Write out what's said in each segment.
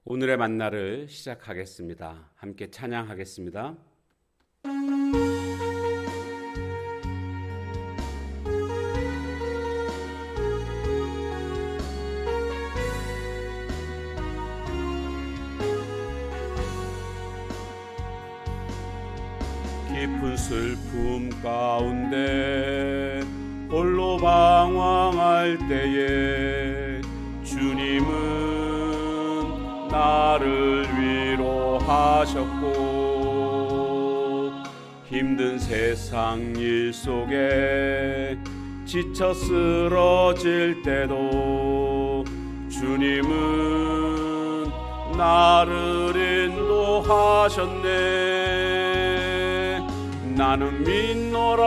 오늘의 만나를 시작하겠습니다. 함께 찬양하겠습니다. 깊은 슬픔 가운데 홀로 방황할 때에 주님은 나를 위로하셨고, 힘든 세상 일 속에 지쳐 쓰러질 때도 주님은 나를 인도하셨네. 나는 믿노라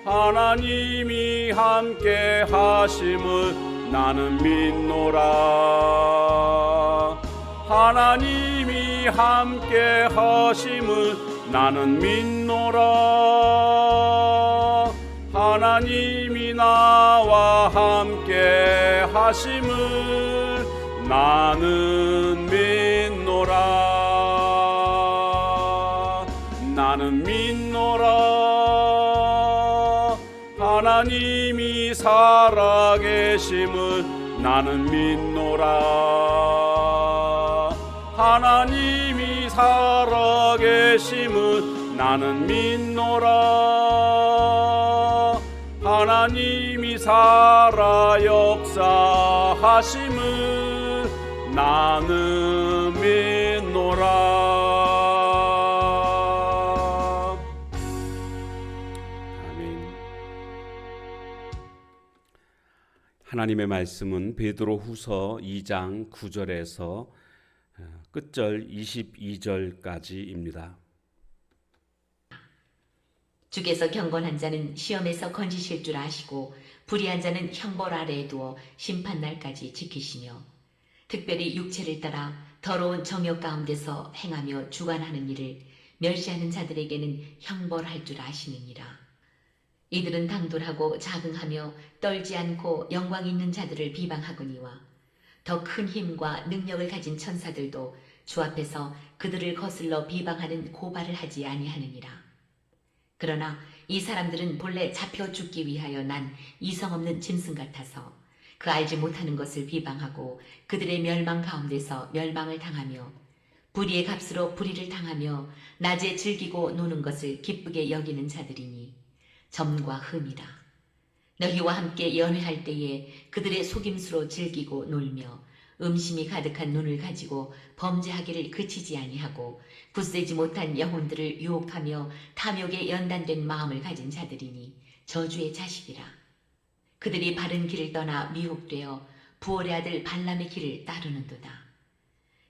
하나님이 함께 하심을. 나는 믿노라 하나님이 함께 하심을. 나는 믿노라 하나님이 나와 함께 하심을. 나는 믿노라. 나는 믿노라 하나님이 살아계심을. 나는 믿노라 하나님이 살아계심을. 나는 믿노라 하나님이 살아 역사하심을. 나는 믿노라. 하나님의 말씀은 베드로후서 2장 9절에서 끝절 22절까지입니다. 주께서 경건한 자는 시험에서 건지실 줄 아시고 불의한 자는 형벌 아래에 두어 심판날까지 지키시며, 특별히 육체를 따라 더러운 정욕 가운데서 행하며 주관하는 일을 멸시하는 자들에게는 형벌할 줄 아시느니라. 이들은 당돌하고 자긍하며 떨지 않고 영광 있는 자들을 비방하거니와, 더 큰 힘과 능력을 가진 천사들도 주 앞에서 그들을 거슬러 비방하는 고발을 하지 아니하느니라. 그러나 이 사람들은 본래 잡혀 죽기 위하여 난 이성 없는 짐승 같아서 그 알지 못하는 것을 비방하고 그들의 멸망 가운데서 멸망을 당하며, 불의의 값으로 불의를 당하며 낮에 즐기고 노는 것을 기쁘게 여기는 자들이니 점과 흠이라. 너희와 함께 연회할 때에 그들의 속임수로 즐기고 놀며 음심이 가득한 눈을 가지고 범죄하기를 그치지 아니하고 굳세지 못한 영혼들을 유혹하며 탐욕에 연단된 마음을 가진 자들이니 저주의 자식이라. 그들이 바른 길을 떠나 미혹되어 부올의 아들 발람의 길을 따르는도다.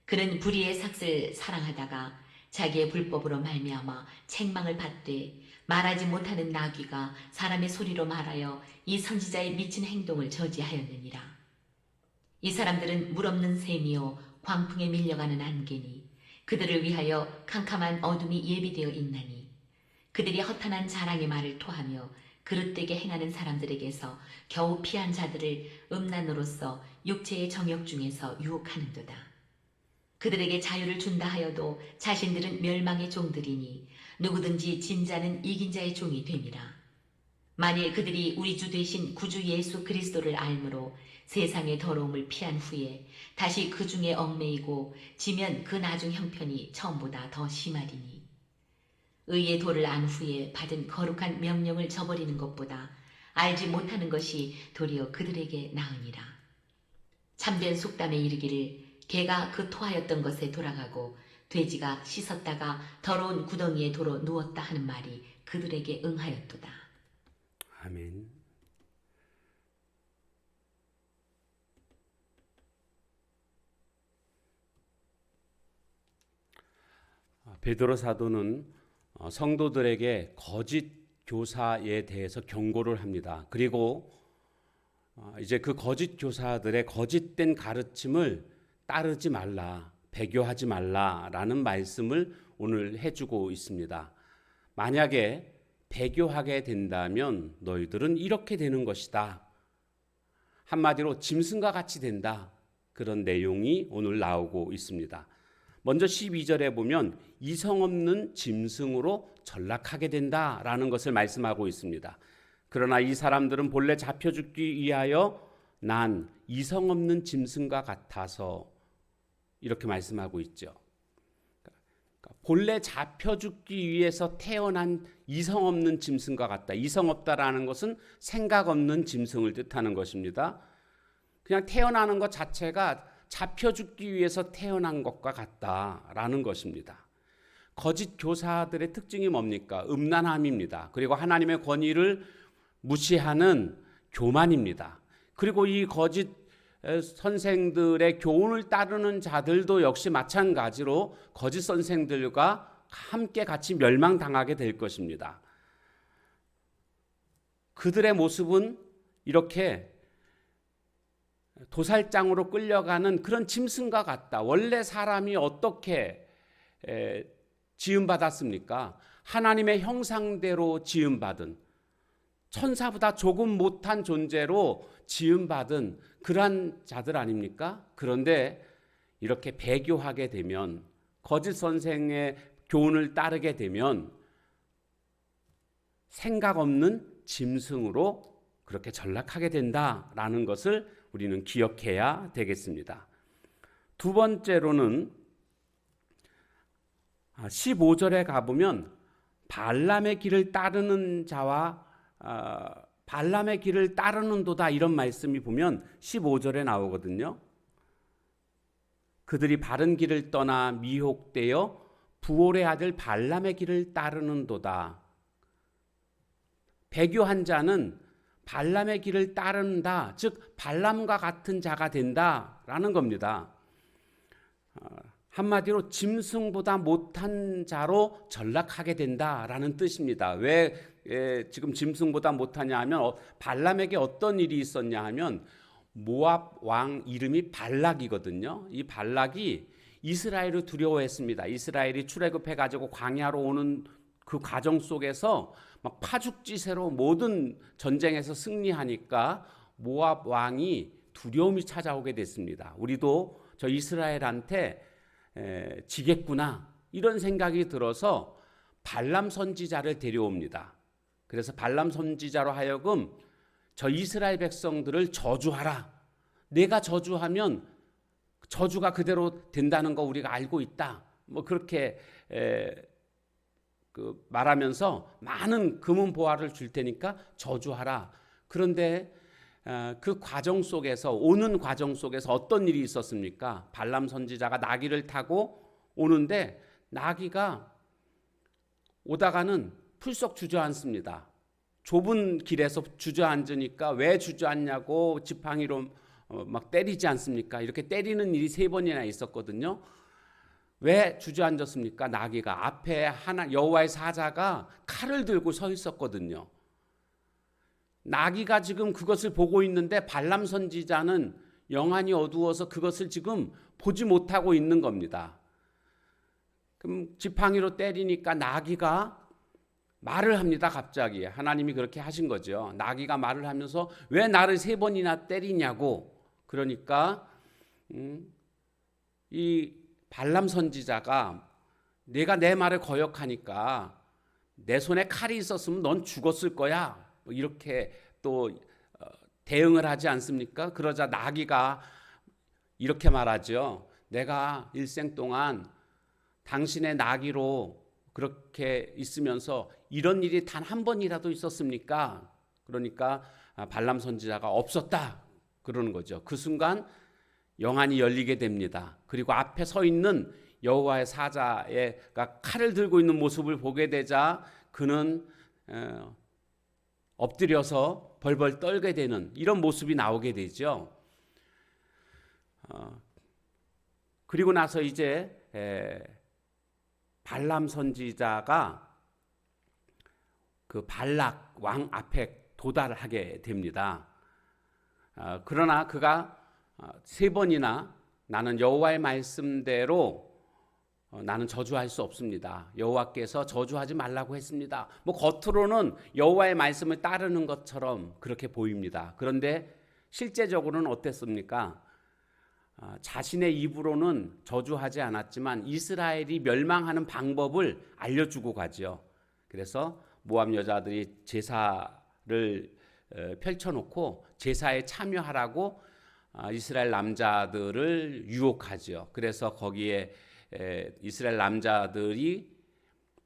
그는 불의의 삭을 사랑하다가 자기의 불법으로 말미암아 책망을 받되, 말하지 못하는 나귀가 사람의 소리로 말하여 이 선지자의 미친 행동을 저지하였느니라. 이 사람들은 물 없는 샘이요 광풍에 밀려가는 안개니 그들을 위하여 캄캄한 어둠이 예비되어 있나니, 그들이 허탄한 자랑의 말을 토하며 그릇되게 행하는 사람들에게서 겨우 피한 자들을 음란으로서 육체의 정욕 중에서 유혹하는도다. 그들에게 자유를 준다 하여도 자신들은 멸망의 종들이니 누구든지 진 자는 이긴 자의 종이 됨이라. 만일 그들이 우리 주 되신 구주 예수 그리스도를 알므로 세상의 더러움을 피한 후에 다시 그 중에 얽매이고 지면 그 나중 형편이 처음보다 더 심하리니, 의의 도를 안 후에 받은 거룩한 명령을 저버리는 것보다 알지 못하는 것이 도리어 그들에게 나으니라. 참된 속담에 이르기를 개가 그 토하였던 것에 돌아가고 돼지가 씻었다가 더러운 구덩이에 도로 누웠다 하는 말이 그들에게 응하였도다. 아멘. 베드로 사도는 성도들에게 거짓 교사에 대해서 경고를 합니다. 그리고 이제 그 거짓 교사들의 거짓된 가르침을 따르지 말라, 배교하지 말라라는 말씀을 오늘 해주고 있습니다. 만약에 배교하게 된다면 너희들은 이렇게 되는 것이다. 한마디로 짐승과 같이 된다. 그런 내용이 오늘 나오고 있습니다. 먼저 12절에 보면 이성 없는 짐승으로 전락하게 된다라는 것을 말씀하고 있습니다. 그러나 이 사람들은 본래 잡혀 죽기 위하여 난 이성 없는 짐승과 같아서 이렇게 말씀하고 있죠. 본래 잡혀 죽기 위해서 태어난 이성 없는 짐승과 같다. 이성 없다라는 것은 생각 없는 짐승을 뜻하는 것입니다. 그냥 태어나는 것 자체가 잡혀 죽기 위해서 태어난 것과 같다라는 것입니다. 거짓 교사들의 특징이 뭡니까? 음란함입니다. 그리고 하나님의 권위를 무시하는 교만입니다. 그리고 이 거짓 선생들의 교훈을 따르는 자들도 역시 마찬가지로 거짓 선생들과 함께 같이 멸망당하게 될 것입니다. 그들의 모습은 이렇게 도살장으로 끌려가는 그런 짐승과 같다. 원래 사람이 어떻게 지음받았습니까? 하나님의 형상대로 지음받은, 천사보다 조금 못한 존재로 지음받은 그러한 자들 아닙니까? 그런데 이렇게 배교하게 되면, 거짓 선생의 교훈을 따르게 되면 생각 없는 짐승으로 그렇게 전락하게 된다라는 것을 우리는 기억해야 되겠습니다. 두 번째로는 15절에 가보면 발람의 길을 따르는 자와 발람의 길을 따르는도다, 이런 말씀이 보면 15절에 나오거든요. 그들이 바른 길을 떠나 미혹되어 부올의 아들 발람의 길을 따르는도다. 배교한 자는 발람의 길을 따른다, 즉 발람과 같은 자가 된다라는 겁니다. 한마디로 짐승보다 못한 자로 전락하게 된다라는 뜻입니다. 왜 지금 짐승보다 못하냐 하면 발람에게 어떤 일이 있었냐 하면 모압 왕 이름이 발락이거든요. 이 발락이 이스라엘을 두려워했습니다. 이스라엘이 출애굽해 가지고 광야로 오는 그 과정 속에서 막 파죽지세로 모든 전쟁에서 승리하니까 모압 왕이 두려움이 찾아오게 됐습니다. 우리도 저 이스라엘한테 지겠구나, 이런 생각이 들어서 발람 선지자를 데려옵니다. 그래서 발람 선지자로 하여금 저 이스라엘 백성들을 저주하라. 내가 저주하면 저주가 그대로 된다는 거 우리가 알고 있다. 뭐 그렇게 말하면서 많은 금은 보화를 줄 테니까 저주하라. 그런데 그 과정 속에서, 오는 과정 속에서 어떤 일이 있었습니까? 발람 선지자가 나귀를 타고 오는데 나귀가 오다가는 풀썩 주저앉습니다. 좁은 길에서 주저앉으니까 왜 주저앉냐고 지팡이로 막 때리지 않습니까? 이렇게 때리는 일이 3번이나 있었거든요. 왜 주저앉았습니까? 나귀가 앞에 여호와의 사자가 칼을 들고 서 있었거든요. 나귀가 지금 그것을 보고 있는데 발람 선지자는 영안이 어두워서 그것을 지금 보지 못하고 있는 겁니다. 그럼 지팡이로 때리니까 나귀가 말을 합니다. 갑자기 하나님이 그렇게 하신 거죠. 나귀가 말을 하면서 왜 나를 3번이나 때리냐고. 그러니까 이 발람 선지자가 내가 내 말을 거역하니까 내 손에 칼이 있었으면 넌 죽었을 거야, 이렇게 또 대응을 하지 않습니까? 그러자 나귀가 이렇게 말하죠. 내가 일생 동안 당신의 나귀로 그렇게 있으면서 이런 일이 단 한 번이라도 있었습니까? 그러니까 발람 선지자가 없었다 그러는 거죠. 그 순간 영안이 열리게 됩니다. 그리고 앞에 서 있는 여호와의 사자가 칼을 들고 있는 모습을 보게 되자 그는 엎드려서 벌벌 떨게 되는 이런 모습이 나오게 되죠. 그리고 나서 이제 발람 선지자가 그 발락 왕 앞에 도달하게 됩니다. 그러나 그가 3번이나 나는 여호와의 말씀대로 나는 저주할 수 없습니다. 여호와께서 저주하지 말라고 했습니다. 뭐 겉으로는 여호와의 말씀을 따르는 것처럼 그렇게 보입니다. 그런데 실제적으로는 어땠습니까? 자신의 입으로는 저주하지 않았지만 이스라엘이 멸망하는 방법을 알려주고 가지요. 그래서 모압 여자들이 제사를 펼쳐놓고 제사에 참여하라고 이스라엘 남자들을 유혹하지요. 그래서 거기에 이스라엘 남자들이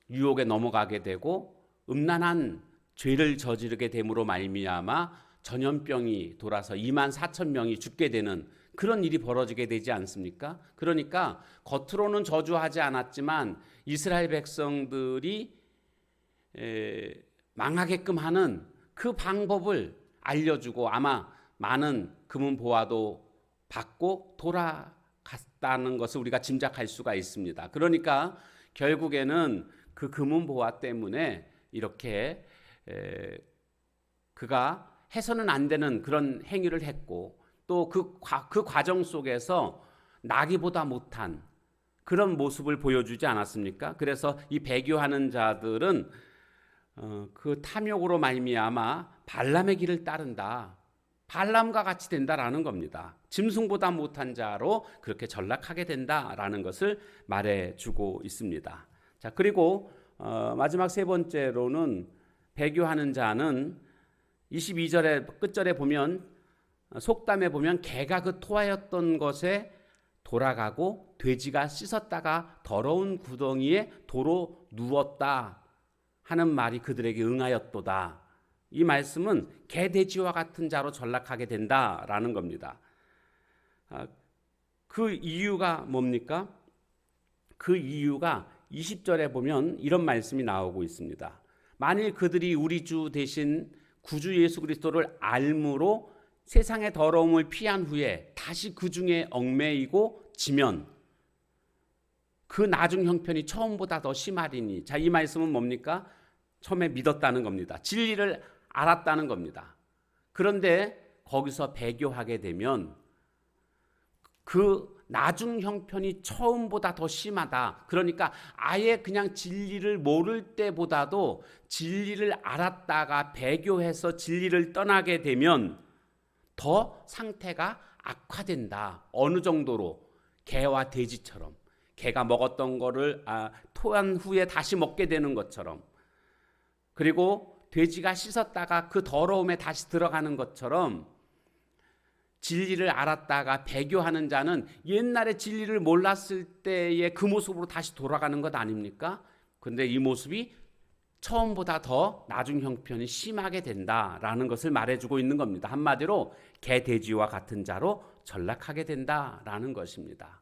유혹에 넘어가게 되고 음란한 죄를 저지르게 됨으로 말미암아 전염병이 돌아서 24,000명이 죽게 되는 그런 일이 벌어지게 되지 않습니까? 그러니까 겉으로는 저주하지 않았지만 이스라엘 백성들이 망하게끔 하는 그 방법을 알려주고 아마 많은 금은 보화도 받고 돌아갔다는 것을 우리가 짐작할 수가 있습니다. 그러니까 결국에는 그 금은 보화 때문에 이렇게 그가 해서는 안 되는 그런 행위를 했고 또 그 과정 속에서 나기보다 못한 그런 모습을 보여주지 않았습니까? 그래서 이 배교하는 자들은 그 탐욕으로 말미암아 발람의 길을 따른다. 발람과 같이 된다라는 겁니다. 짐승보다 못한 자로 그렇게 전락하게 된다라는 것을 말해주고 있습니다. 자, 그리고 마지막 세 번째로는 배교하는 자는 22절의 끝절에 보면 속담에 보면 개가 그 토하였던 것에 돌아가고 돼지가 씻었다가 더러운 구덩이에 도로 누웠다 하는 말이 그들에게 응하였도다. 이 말씀은 개 돼지와 같은 자로 전락하게 된다라는 겁니다. 그 이유가 뭡니까? 그 이유가 20절에 보면 이런 말씀이 나오고 있습니다. 만일 그들이 우리 주 대신 구주 예수 그리스도를 알므로 세상의 더러움을 피한 후에 다시 그 중에 얽매이고 지면 그 나중 형편이 처음보다 더 심하리니. 자, 이 말씀은 뭡니까? 처음에 믿었다는 겁니다. 진리를 알았다는 겁니다. 그런데 거기서 배교하게 되면 그 나중 형편이 처음보다 더 심하다. 그러니까 아예 그냥 진리를 모를 때보다도 진리를 알았다가 배교해서 진리를 떠나게 되면 더 상태가 악화된다. 어느 정도로? 개와 돼지처럼. 개가 먹었던 거를 토한 후에 다시 먹게 되는 것처럼. 그리고 돼지가 씻었다가 그 더러움에 다시 들어가는 것처럼 진리를 알았다가 배교하는 자는 옛날에 진리를 몰랐을 때의 그 모습으로 다시 돌아가는 것 아닙니까? 근데 이 모습이 처음보다 더 나중 형편이 심하게 된다라는 것을 말해주고 있는 겁니다. 한마디로 개, 돼지와 같은 자로 전락하게 된다라는 것입니다.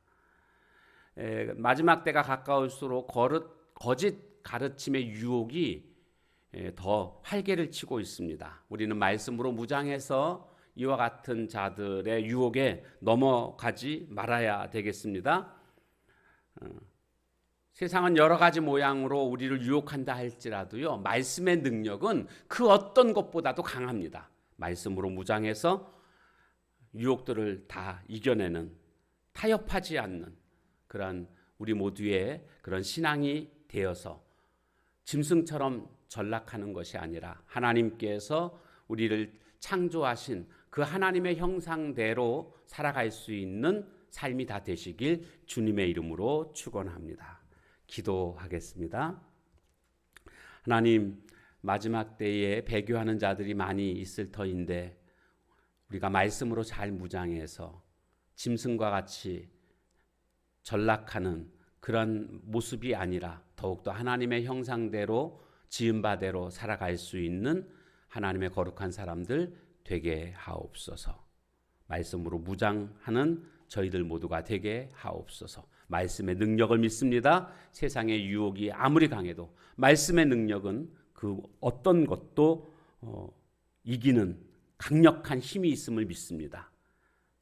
마지막 때가 가까울수록 거짓 가르침의 유혹이 더 활개를 치고 있습니다. 우리는 말씀으로 무장해서 이와 같은 자들의 유혹에 넘어가지 말아야 되겠습니다. 세상은 여러 가지 모양으로 우리를 유혹한다 할지라도요, 말씀의 능력은 그 어떤 것보다도 강합니다. 말씀으로 무장해서 유혹들을 다 이겨내는, 타협하지 않는 그런 우리 모두의 그런 신앙이 되어서 짐승처럼 전락하는 것이 아니라 하나님께서 우리를 창조하신 그 하나님의 형상대로 살아갈 수 있는 삶이 다 되시길 주님의 이름으로 축원합니다. 기도하겠습니다. 하나님, 마지막 때에 배교하는 자들이 많이 있을 터인데 우리가 말씀으로 잘 무장해서 짐승과 같이 전락하는 그런 모습이 아니라 더욱더 하나님의 형상대로 지은 바대로 살아갈 수 있는 하나님의 거룩한 사람들 되게 하옵소서. 말씀으로 무장하는 저희들 모두가 되게 하옵소서. 말씀의 능력을 믿습니다. 세상의 유혹이 아무리 강해도 말씀의 능력은 그 어떤 것도 이기는 강력한 힘이 있음을 믿습니다.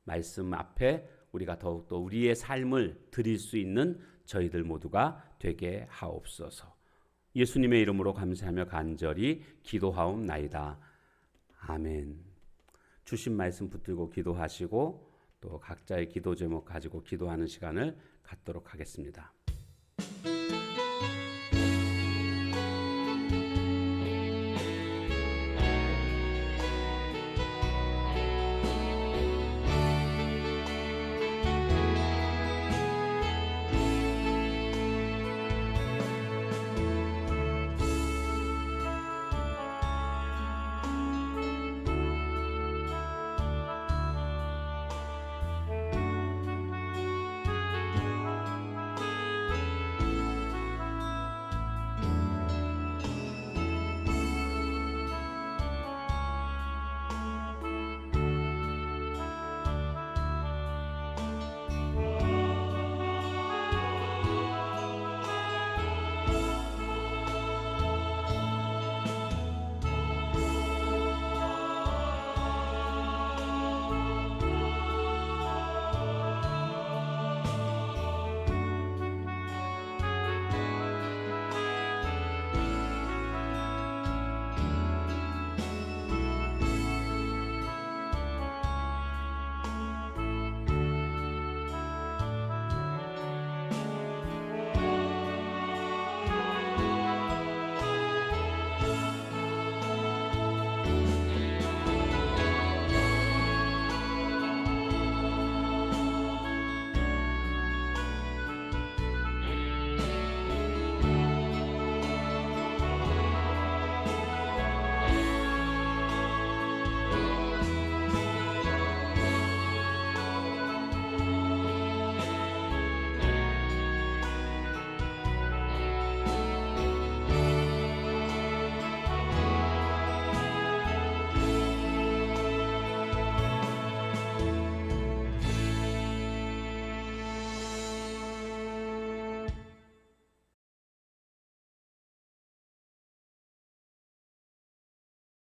말씀 앞에 우리가 더욱더 우리의 삶을 드릴 수 있는 저희들 모두가 되게 하옵소서. 예수님의 이름으로 감사하며 간절히 기도하옵나이다. 아멘. 주신 말씀 붙들고 기도하시고 또 각자의 기도 제목 가지고 기도하는 시간을 갖도록 하겠습니다.